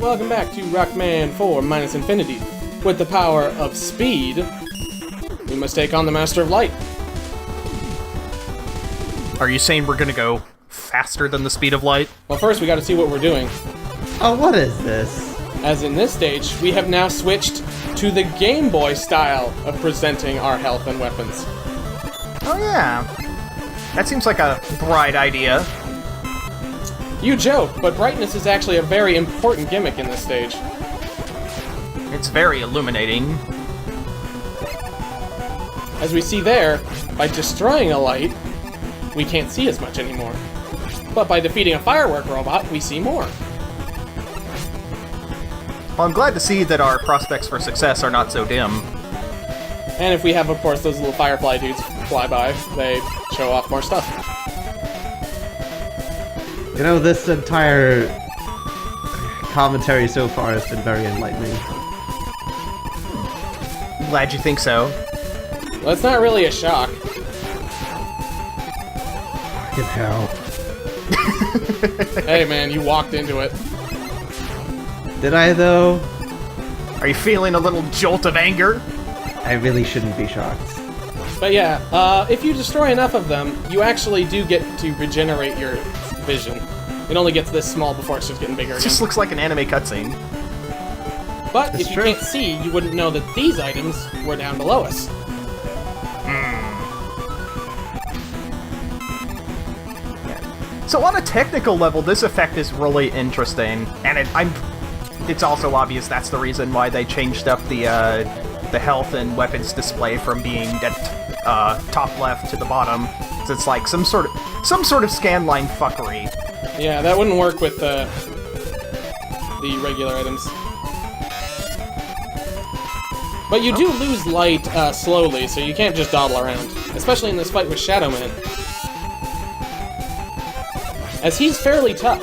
Welcome back to Rockman 4 minus infinity. With the power of speed, we must take on the Master of Light. Are you saying we're gonna go faster than the speed of light? Well, first we gotta see what we're doing. Oh, what is this? As in this stage, we have now switched to the Game Boy style of presenting our health and weapons. Oh yeah. That seems like a bright idea. You joke, but brightness is actually a very important gimmick in this stage. It's very illuminating. As we see there, by destroying a light, we can't see as much anymore. But by defeating a firework robot, we see more. Well, I'm glad to see that our prospects for success are not so dim. And if we have, of course, those little firefly dudes fly by, they show off more stuff. You know, this entire commentary so far has been very enlightening. Glad you think so. Well, it's not really a shock. Fucking hell. Hey man, you walked into it. Did I, though? Are you feeling a little jolt of anger? I really shouldn't be shocked. But yeah, if you destroy enough of them, you actually do get to regenerate your vision. It only gets this small before it starts getting bigger It again. just looks like an anime cutscene. But That's if you true. can't see, you wouldn't know that these items were down below us. So on a technical level, this effect is really interesting, and it's also obvious that's the reason why they changed up the health and weapons display from being at top left to the bottom. So it's like some sort of scanline fuckery. Yeah, that wouldn't work with the regular items. But you do lose light slowly, so you can't just dawdle around. Especially in this fight with Shadow Man. As he's fairly tough.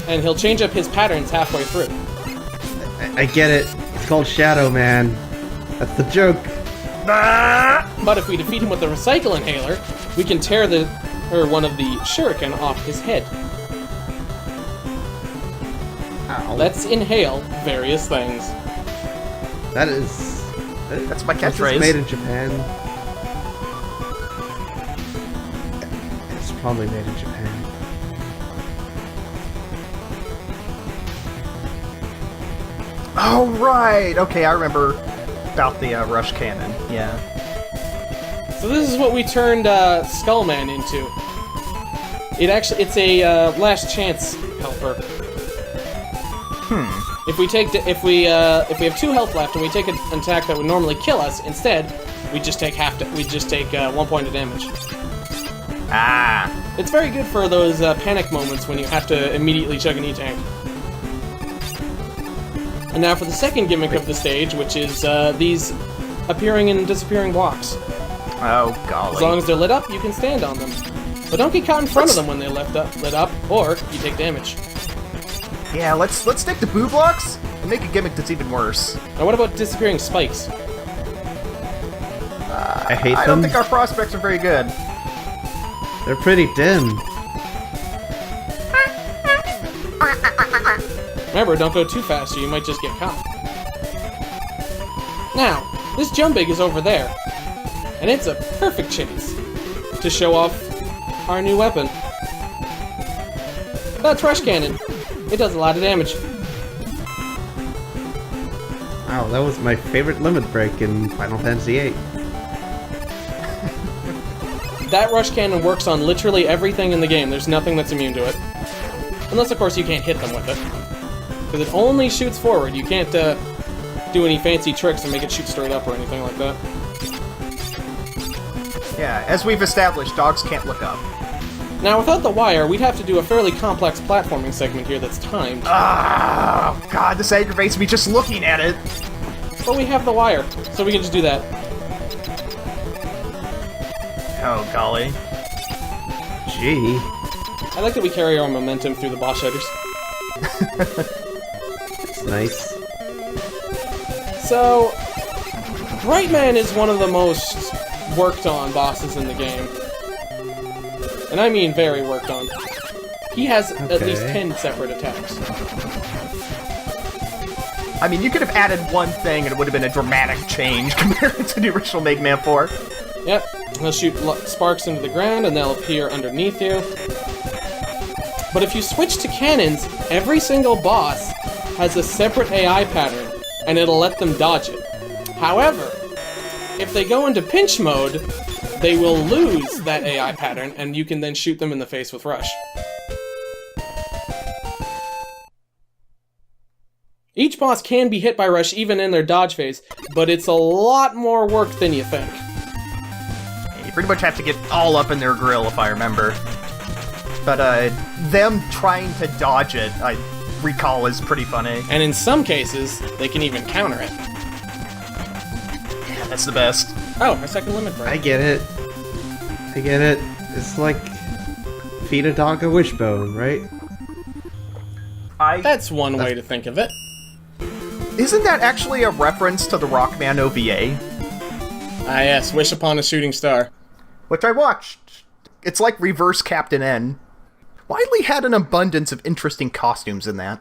And he'll change up his patterns halfway through. I get it. It's called Shadow Man. That's the joke. But if we defeat him with the Recycle Inhaler, we can tear one of the shuriken off his head. Ow. Let's inhale various things. That's my This catchphrase. is made in Japan. It's probably made in Japan. Oh right, okay, I remember about the rush cannon. Yeah. So this is what we turned Skullman into. It's a last chance helper. If we have 2 health left and we take an attack that would normally kill us, instead we just take 1 point of damage. Ah. It's very good for those panic moments when you have to immediately chug an E-tank. And now for the second gimmick of the stage, which is these appearing and disappearing blocks. Oh golly. As long as they're lit up, you can stand on them. But don't get caught in front of them when they're lit up, or you take damage. Yeah, let's take the boo blocks and make a gimmick that's even worse. Now what about disappearing spikes? I hate them. I don't think our prospects are very good. They're pretty dim. Remember, don't go too fast or you might just get caught. Now, this Jumbig is over there, and it's a perfect chance to show off our new weapon. That's Rush Cannon. It does a lot of damage. Wow, that was my favorite limit break in Final Fantasy VIII. That Rush Cannon works on literally everything in the game. There's nothing that's immune to it. Unless, of course, you can't hit them with it. Because it only shoots forward. You can't do any fancy tricks and make it shoot straight up or anything like that. Yeah, as we've established, dogs can't look up. Now, without the wire, we'd have to do a fairly complex platforming segment here that's timed. Ah, God, this aggravates me just looking at it. But we have the wire, so we can just do that. Oh golly. Gee. I like that we carry our momentum through the boss shaders. It's nice. So, Brightman is one of the most worked on bosses in the game. And I mean very worked on. He has at least Okay. 10 separate attacks. I mean, you could have added one thing and it would have been a dramatic change compared to the original Mega Man 4. Yep, he'll shoot sparks into the ground and they'll appear underneath you. But if you switch to cannons, every single boss has a separate AI pattern, and it'll let them dodge it. However, if they go into pinch mode, they will lose that AI pattern, and you can then shoot them in the face with Rush. Each boss can be hit by Rush even in their dodge phase, but it's a lot more work than you think. You pretty much have to get all up in their grill, if I remember. But, them trying to dodge it, I recall, is pretty funny. And in some cases, they can even counter it. Yeah, that's the best. Oh, our second limit break. I get it. I get it. It's like feed a dog a wishbone, right? That's one way to think of it. Isn't that actually a reference to the Rockman OVA? Ah yes, wish upon a shooting star. Which I watched. It's like reverse Captain N. Wily had an abundance of interesting costumes in that.